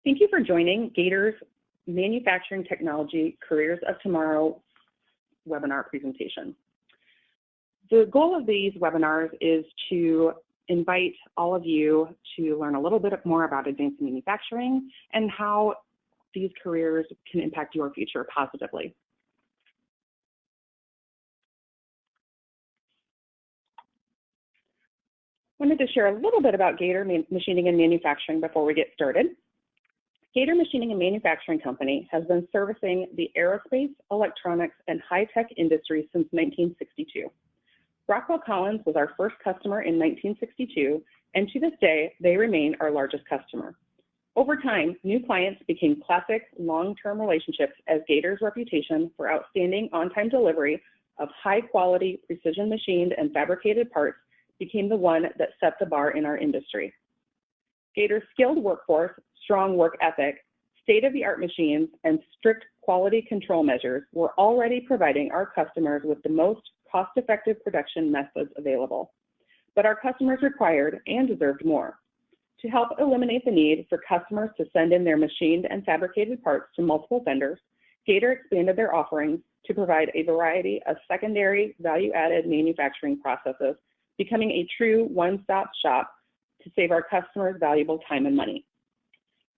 Thank you for joining Gator's Manufacturing Technology Careers of Tomorrow webinar presentation. The goal of these webinars is to invite all of you to learn a little bit more about advanced manufacturing and how these careers can impact your future positively. I wanted to share a little bit about Gator Machining and Manufacturing before we get started. Gator Machining and Manufacturing Company has been servicing the aerospace, electronics, and high-tech industry since 1962. Rockwell Collins was our first customer in 1962, and to this day, they remain our largest customer. Over time, new clients became classic long-term relationships as Gator's reputation for outstanding on-time delivery of high-quality, precision machined and fabricated parts became the one that set the bar in our industry. Gator's skilled workforce, strong work ethic, state-of-the-art machines, and strict quality control measures were already providing our customers with the most cost-effective production methods available. But our customers required and deserved more. To help eliminate the need for customers to send in their machined and fabricated parts to multiple vendors, Gator expanded their offerings to provide a variety of secondary value-added manufacturing processes, becoming a true one-stop shop to save our customers valuable time and money.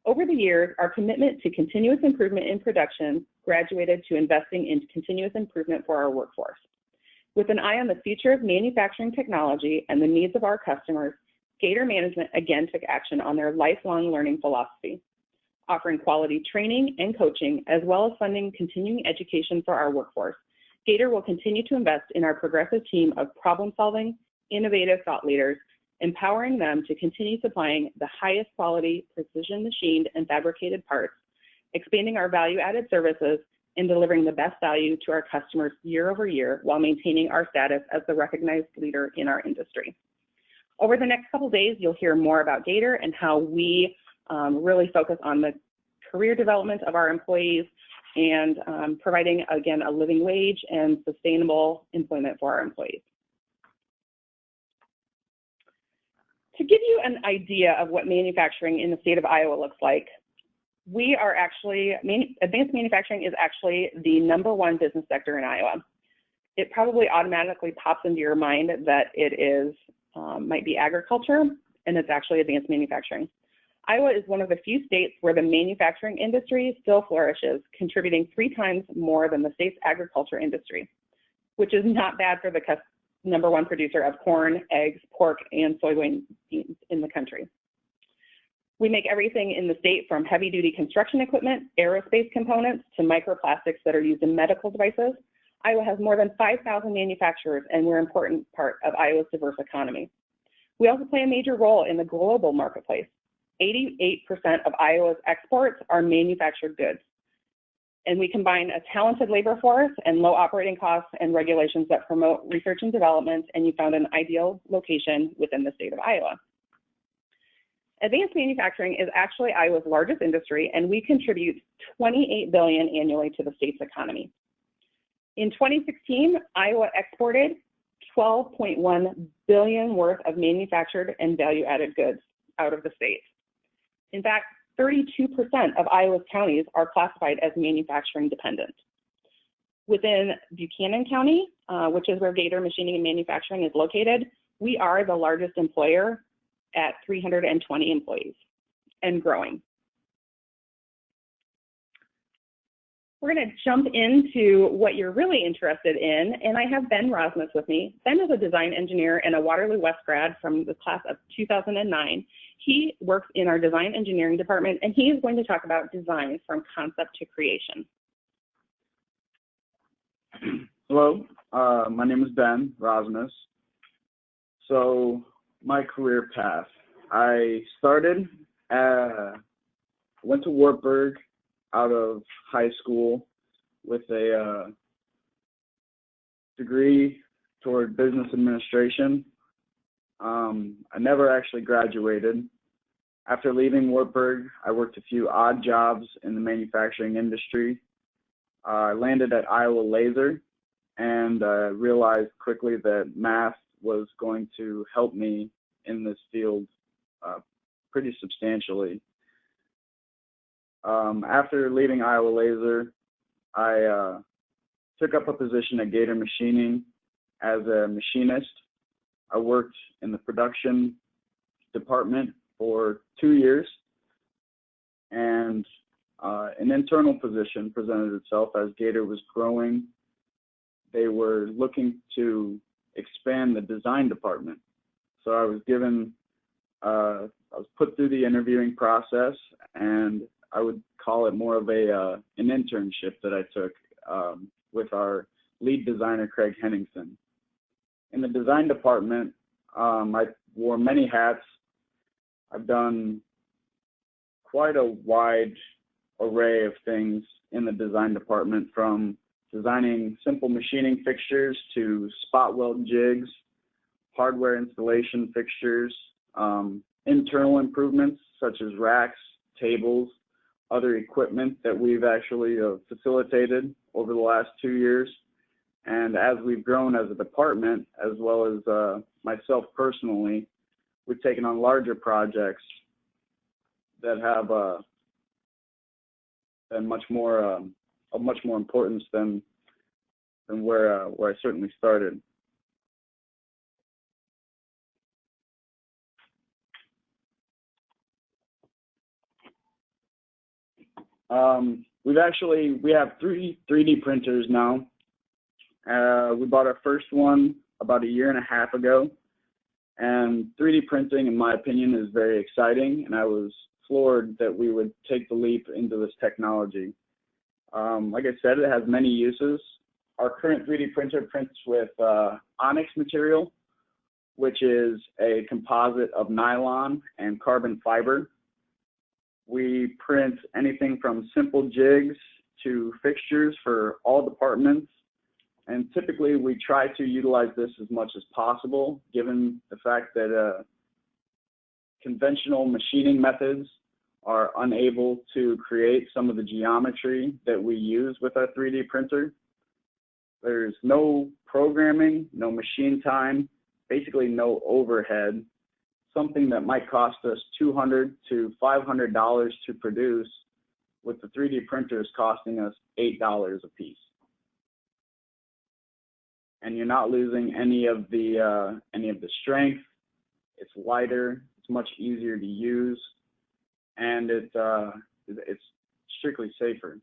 Over the years, our commitment to continuous improvement in production graduated to investing in continuous improvement for our workforce. With an eye on the future of manufacturing technology and the needs of our customers, Gator Management again took action on their lifelong learning philosophy, offering quality training and coaching, as well as funding continuing education for our workforce. Gator will continue to invest in our progressive team of problem-solving, innovative thought leaders, empowering them to continue supplying the highest quality, precision machined and fabricated parts, expanding our value-added services, and delivering the best value to our customers year over year while maintaining our status as the recognized leader in our industry. Over the next couple days, you'll hear more about Gator and how we really focus on the career development of our employees and providing, again, a living wage and sustainable employment for our employees. To give you an idea of what manufacturing in the state of Iowa looks like, we are actually, advanced manufacturing is actually the #1 business sector in Iowa. It probably automatically pops into your mind that it is, might be agriculture, and it's actually advanced manufacturing. Iowa is one of the few states where the manufacturing industry still flourishes, contributing 3 times more than the state's agriculture industry, which is not bad for the #1 producer of corn, eggs, pork, and soybean beans in the country. We make everything in the state from heavy-duty construction equipment, aerospace components, to microplastics that are used in medical devices. Iowa has more than 5,000 manufacturers, and we're an important part of Iowa's diverse economy. We also play a major role in the global marketplace. 88% of Iowa's exports are manufactured goods. And we combine a talented labor force and low operating costs and regulations that promote research and development, and you found an ideal location within the state of Iowa. Advanced manufacturing is actually Iowa's largest industry, and we contribute $28 billion annually to the state's economy. In 2016, Iowa exported $12.1 billion worth of manufactured and value-added goods out of the state. In fact, 32% of Iowa's counties are classified as manufacturing dependent. Within Buchanan County, which is where Gator Machining and Manufacturing is located, we are the largest employer at 320 employees and growing. We're going to jump into what you're really interested in, and I have Ben Rasmus with me. Ben is a design engineer and a Waterloo West grad from the class of 2009. He works in our design engineering department, and he is going to talk about design from concept to creation. Hello, my name is Ben Rasmus. So my career path, I went to Wartburg out of high school with a degree toward business administration. I never actually graduated. After leaving Wartburg, I worked a few odd jobs in the manufacturing industry. I landed at Iowa Laser and realized quickly that math was going to help me in this field pretty substantially. After leaving Iowa Laser, I took up a position at Gator Machining as a machinist. I worked in the production department for 2 years, and an internal position presented itself as Gator was growing. They were looking to expand the design department. So I was given, I was put through the interviewing process, and I would call it more of an internship that I took with our lead designer, Craig Henningsen. In the design department, I wore many hats. I've done quite a wide array of things in the design department, from designing simple machining fixtures to spot weld jigs, hardware installation fixtures, internal improvements such as racks, tables, other equipment that we've actually facilitated over the last 2 years. And as we've grown as a department, as well as myself personally, we've taken on larger projects that have been much more of much more importance than where I certainly started. We have 3D printers now. We bought our first one about 1.5 years ago, and 3D printing, in my opinion, is very exciting, and I was floored that we would take the leap into this technology. Like I said, it has many uses. Our current 3D printer prints with onyx material, which is a composite of nylon and carbon fiber. We print anything from simple jigs to fixtures for all departments, and typically we try to utilize this as much as possible, given the fact that conventional machining methods are unable to create some of the geometry that we use with our 3D printer. There's no programming, no machine time, basically no overhead. Something that might cost us $200 to $500 to produce, with the 3D printers costing us $8 a piece. And you're not losing any of the strength. It's lighter. It's much easier to use, and it's strictly safer.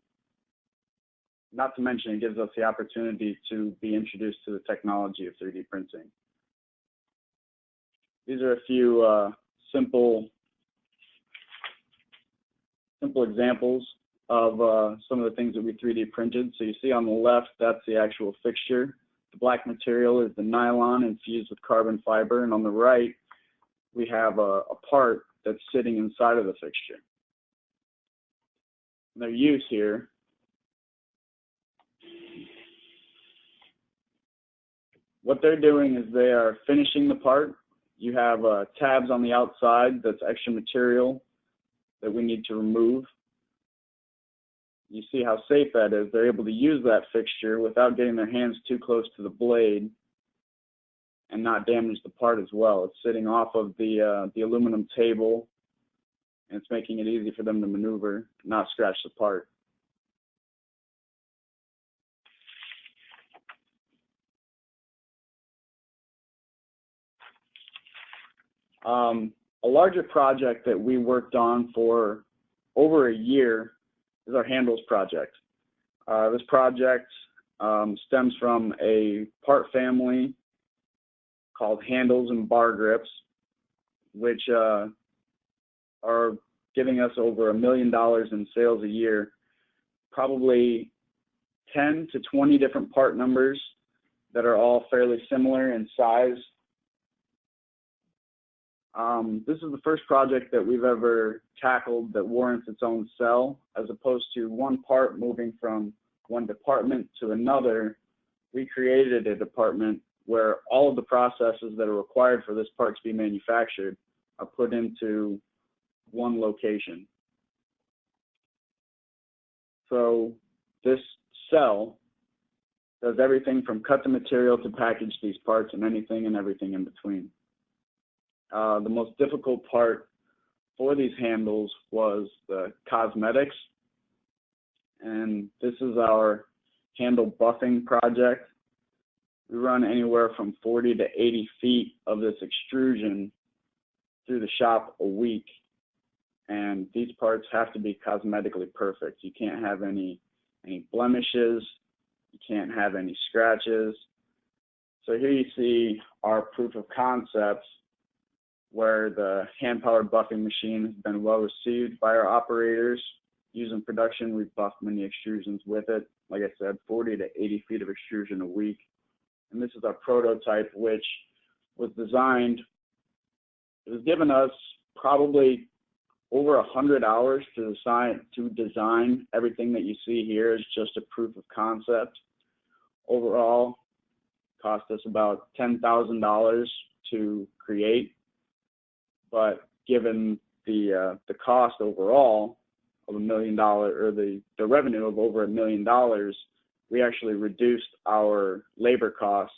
Not to mention, it gives us the opportunity to be introduced to the technology of 3D printing. These are a few simple examples of some of the things that we 3D printed. So you see on the left, that's the actual fixture. The black material is the nylon infused with carbon fiber, and on the right, we have a part that's sitting inside of the fixture. And their use here, what they're doing is they are finishing the part. You have tabs on the outside that's extra material that we need to remove. You see how safe that is. They're able to use that fixture without getting their hands too close to the blade and not damage the part as well. It's sitting off of the aluminum table, and it's making it easy for them to maneuver, not scratch the part. A larger project that we worked on for over 1 year is our handles project. This project stems from a part family called handles and bar grips, which are giving us over $1 million in sales a year. Probably 10 to 20 different part numbers that are all fairly similar in size. This is the first project that we've ever tackled that warrants its own cell, as opposed to one part moving from one department to another. We created a department where all of the processes that are required for this part to be manufactured are put into one location. So this cell does everything from cut the material to package these parts and anything and everything in between. The most difficult part for these handles was the cosmetics, and this is our handle buffing project. We run anywhere from 40 to 80 feet of this extrusion through the shop a week, and these parts have to be cosmetically perfect. You can't have any blemishes, you can't have any scratches. So here you see our proof of concepts where the hand-powered buffing machine has been well received by our operators. Using production, we've buffed many extrusions with it. Like I said, 40 to 80 feet of extrusion a week. And this is our prototype, which was designed. It was given us probably over 100 hours to design everything that you see here is just a proof of concept. Overall, cost us about $10,000 to create, but given the cost overall of $1 million, or the revenue of over $1 million, we actually reduced our labor costs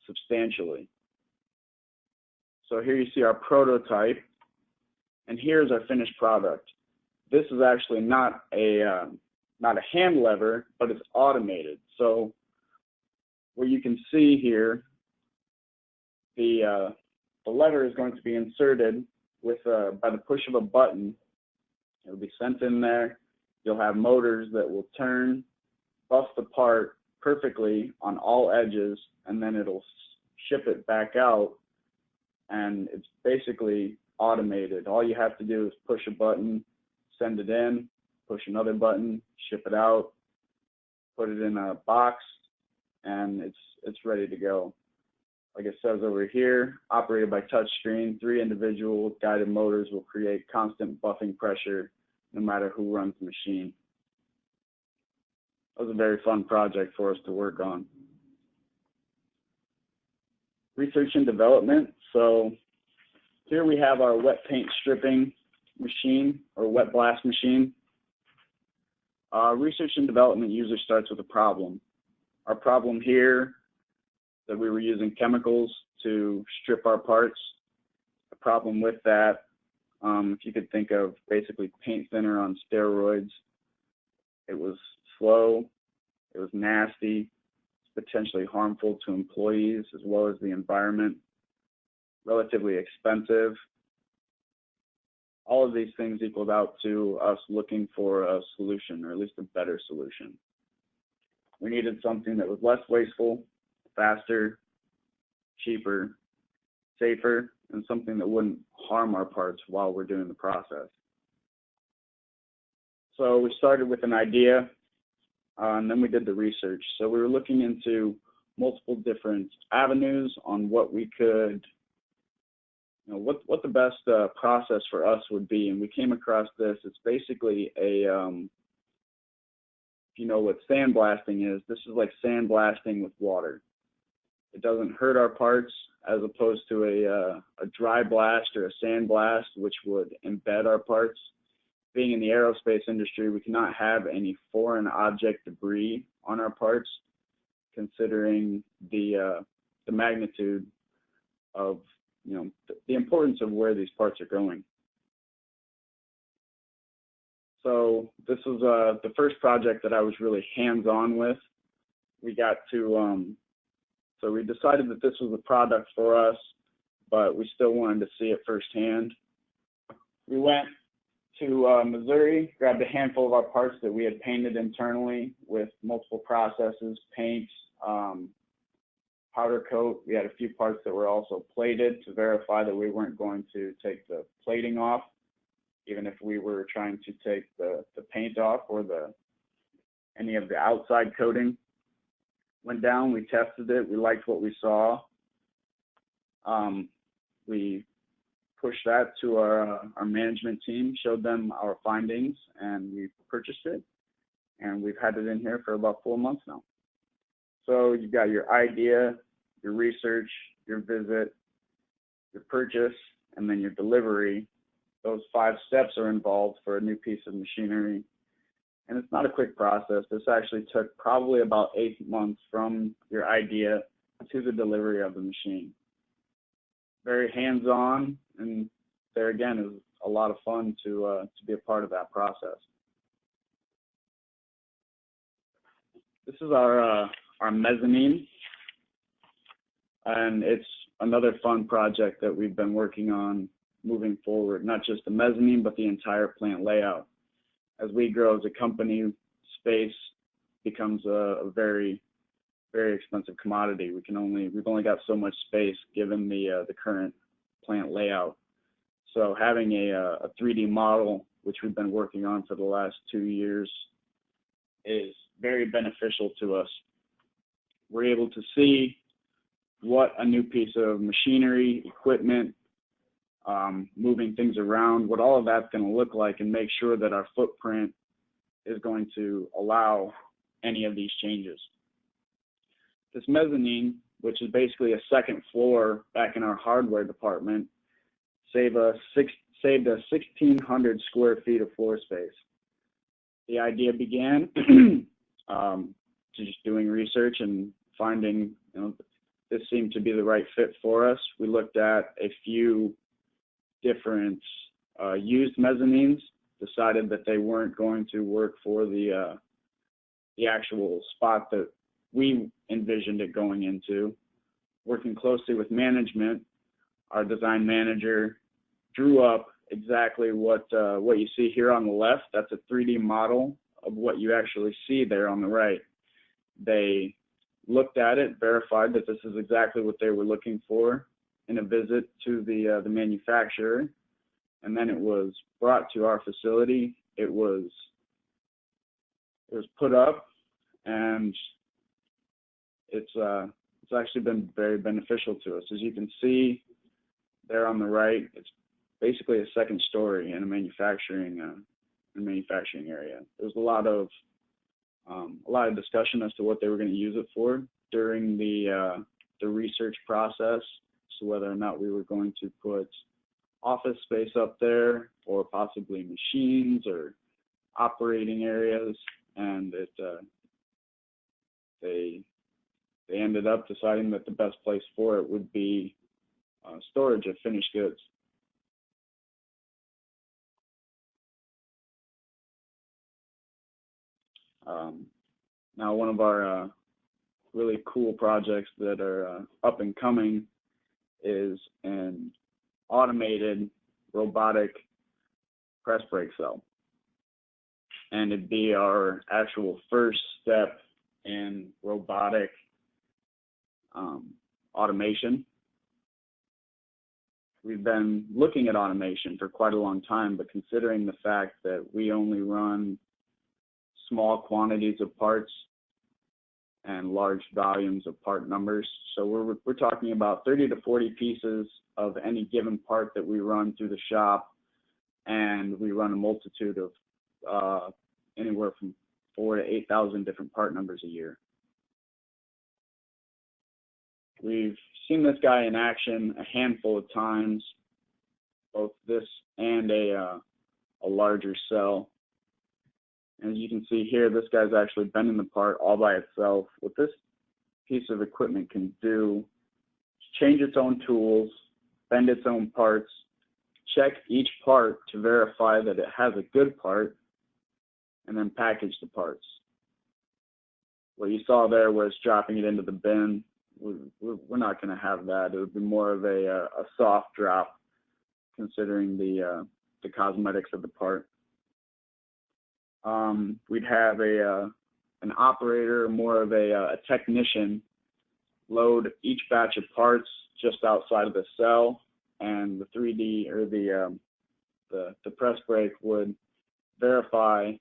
substantially. So here you see our prototype, and here's our finished product. This is actually not a hand lever, but it's automated. So what you can see here, the lever is going to be inserted with by the push of a button. It'll be sent in there. You'll have motors that will turn, buff the part perfectly on all edges, and then it'll ship it back out, and it's basically automated. All you have to do is push a button, send it in, push another button, ship it out, put it in a box, and it's ready to go. Like it says over here, operated by touchscreen, 3 individual guided motors will create constant buffing pressure no matter who runs the machine. That was a very fun project for us to work on. Research and development. So here we have our wet paint stripping machine, or wet blast machine. Research and development usually starts with a problem. Our problem here, that we were using chemicals to strip our parts. The problem with that, if you could think of basically paint thinner on steroids, it was slow, it was nasty, potentially harmful to employees as well as the environment, relatively expensive. All of these things equaled out to us looking for a solution, or at least a better solution. We needed something that was less wasteful, faster, cheaper, safer, and something that wouldn't harm our parts while we're doing the process. So we started with an idea, and then we did the research. So we were looking into multiple different avenues on what we could, what the best process for us would be, and we came across this. It's basically a, if you know what sandblasting is, this is like sandblasting with water. It doesn't hurt our parts as opposed to a dry blast or a sand blast, which would embed our parts. Being in the aerospace industry, we cannot have any foreign object debris on our parts, considering the magnitude of, the importance of where these parts are going. So this was the first project that I was really hands-on with. We got to, so we decided that this was a product for us, but we still wanted to see it firsthand. We went to Missouri, grabbed a handful of our parts that we had painted internally with multiple processes, paints, powder coat. We had a few parts that were also plated to verify that we weren't going to take the plating off, even if we were trying to take the paint off or any of the outside coating. Went down, we tested it, we liked what we saw. We pushed that to our management team, showed them our findings, and we purchased it. And we've had it in here for about 4 months now. So you've got your idea, your research, your visit, your purchase, and then your delivery. Those 5 steps are involved for a new piece of machinery. And it's not a quick process. This actually took probably about 8 months from your idea to the delivery of the machine. Very hands-on, and there again is a lot of fun to be a part of that process. This is our mezzanine, and it's another fun project that we've been working on moving forward, not just the mezzanine, but the entire plant layout. As we grow as a company, space becomes a very, very expensive commodity. We've only got so much space given the current plant layout. So having a 3D model, which we've been working on for the last 2 years, is very beneficial to us. We're able to see what a new piece of machinery, equipment, moving things around, what all of that's going to look like, and make sure that our footprint is going to allow any of these changes. This mezzanine, which is basically a second floor back in our hardware department, saved us 1,600 square feet of floor space. The idea began just doing research and finding, this seemed to be the right fit for us. We looked at a few different used mezzanines, decided that they weren't going to work for the actual spot that we envisioned it going into. Working closely with management, our design manager drew up exactly what you see here on the left. That's a 3D model of what you actually see there on the right. They looked at it, verified that this is exactly what they were looking for in a visit to the manufacturer, and then it was brought to our facility. It was put up, and it's actually been very beneficial to us. As you can see there on the right, it's basically a second story in a manufacturing area. There was a lot of discussion as to what they were going to use it for during the research process, so whether or not we were going to put office space up there or possibly machines or operating areas, and they ended up deciding that the best place for it would be storage of finished goods. Now, one of our really cool projects that are up and coming is an automated robotic press brake cell, and it'd be our actual first step in robotic automation. We've been looking at automation for quite a long time, but considering the fact that we only run small quantities of parts and large volumes of part numbers, so we're talking about 30 to 40 pieces of any given part that we run through the shop, and we run a multitude of anywhere from 4,000 to 8,000 different part numbers a year. We've seen this guy in action a handful of times, both this and a larger cell. And as you can see here, this guy's actually bending the part all by itself. What this piece of equipment can do is change its own tools, bend its own parts, check each part to verify that it has a good part, and then package the parts. What you saw there was dropping it into the bin. We're not going to have that. It would be more of a soft drop, considering the cosmetics of the part. We'd have an operator, more of a technician, load each batch of parts just outside of the cell, and the 3D or the press brake would verify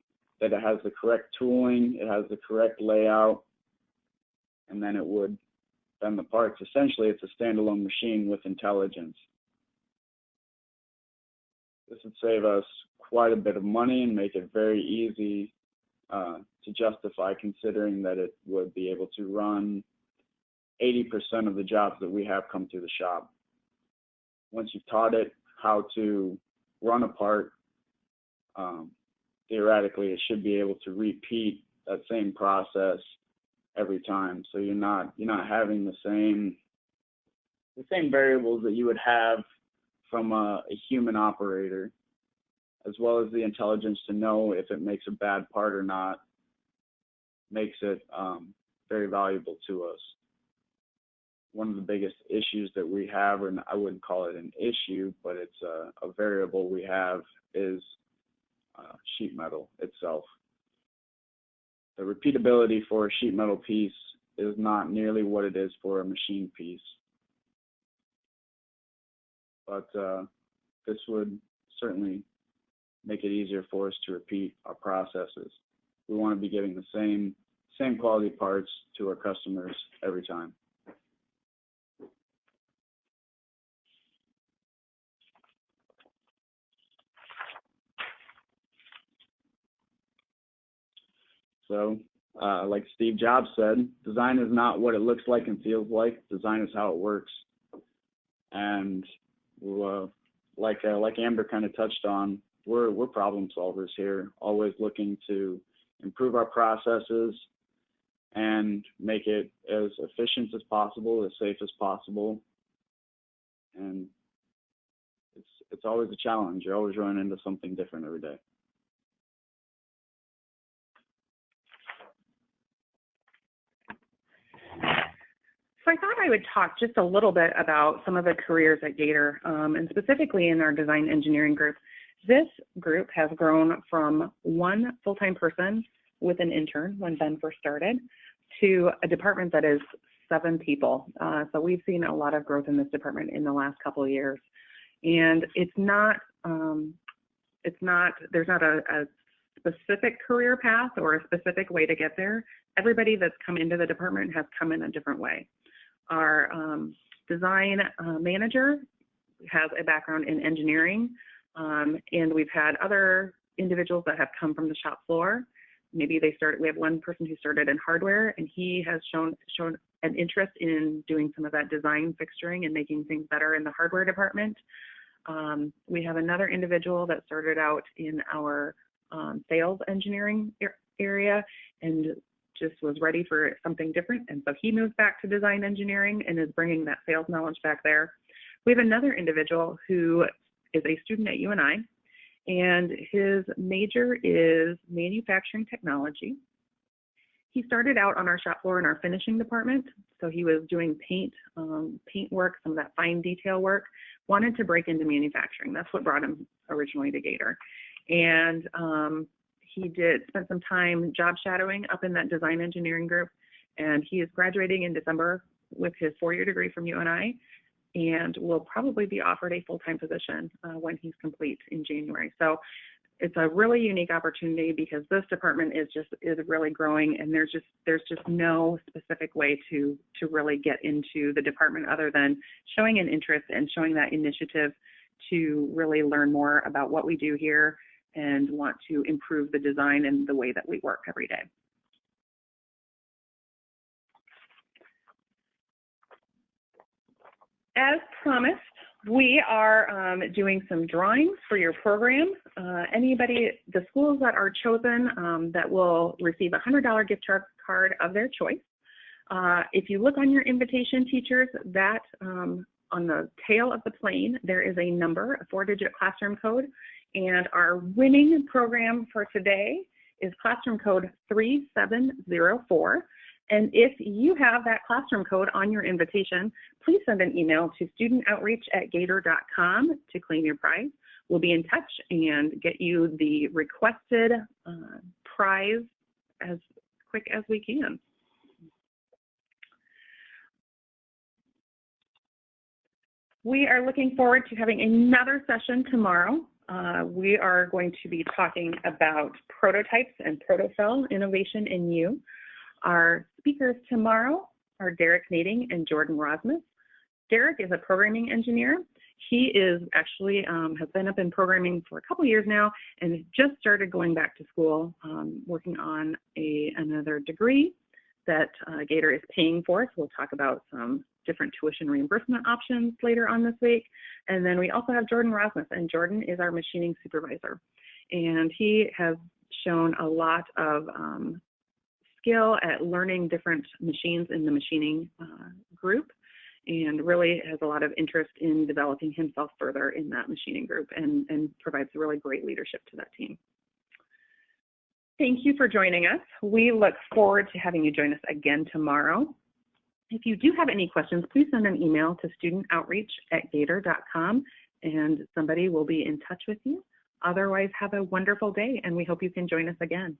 that it has the correct tooling, it has the correct layout, and then it would bend the parts. Essentially, it's a standalone machine with intelligence. This would save us quite a bit of money and make it very easy to justify, considering that it would be able to run 80% of the jobs that we have come through the shop. Once you've taught it how to run a part, theoretically it should be able to repeat that same process every time. So you're not having the same variables that you would have from a human operator, as well as the intelligence to know if it makes a bad part or not, makes it very valuable to us. One of the biggest issues that we have, and I wouldn't call it an issue, but it's a variable we have, is sheet metal itself. The repeatability for a sheet metal piece is not nearly what it is for a machine piece. But this would certainly make it easier for us to repeat our processes. We want to be giving the same quality parts to our customers every time. So, like Steve Jobs said, design is not what it looks like and feels like. Design is how it works. And like Amber kind of touched on, we're problem solvers here, always looking to improve our processes and make it as efficient as possible, as safe as possible. And it's always a challenge. You're always running into something different every day. So I thought I would talk just a little bit about some of the careers at Gator, and specifically in our design engineering group. This group has grown from one full-time person with an intern when Ben first started to a department that is 7 people. So we've seen a lot of growth in this department in the last couple of years. And there's not a specific career path or a specific way to get there. Everybody that's come into the department has come in a different way. Our design manager has a background in engineering, and we've had other individuals that have come from the shop floor. Maybe we have one person who started in hardware, and he has shown an interest in doing some of that design fixturing and making things better in the hardware department. We have another individual that started out in our sales engineering area and just was ready for something different. And so he moved back to design engineering and is bringing that sales knowledge back there. We have another individual who is a student at UNI, and his major is manufacturing technology. He started out on our shop floor in our finishing department. So he was doing paint work, some of that fine detail work, wanted to break into manufacturing. That's what brought him originally to Gator. And he spent some time job shadowing up in that design engineering group, and he is graduating in December with his 4-year degree from UNI, and will probably be offered a full-time position when he's complete in January. So it's a really unique opportunity because this department is really growing, and there's just no specific way to really get into the department other than showing an interest and showing that initiative to really learn more about what we do here and want to improve the design and the way that we work every day. As promised, we are doing some drawings for your program. The schools that are chosen that will receive a $100 gift card of their choice. If you look on your invitation, teachers, that on the tail of the plane, there is a number, a 4-digit classroom code. And our winning program for today is classroom code 3704. And if you have that classroom code on your invitation, please send an email to studentoutreach@gator.com to claim your prize. We'll be in touch and get you the requested prize as quick as we can. We are looking forward to having another session tomorrow. We are going to be talking about prototypes and protocell innovation in you. Our speakers tomorrow are Derek Nading and Jordan Rasmus. Derek is a programming engineer. He is actually has been up in programming for a couple years now and just started going back to school, working on another degree that Gator is paying for. So we'll talk about some different tuition reimbursement options later on this week. And then we also have Jordan Rasmus, and Jordan is our machining supervisor. And he has shown a lot of skill at learning different machines in the machining group. and really has a lot of interest in developing himself further in that machining group and provides really great leadership to that team. Thank you for joining us. We look forward to having you join us again tomorrow. If you do have any questions, please send an email to studentoutreach@gator.com and somebody will be in touch with you. Otherwise, have a wonderful day, and we hope you can join us again.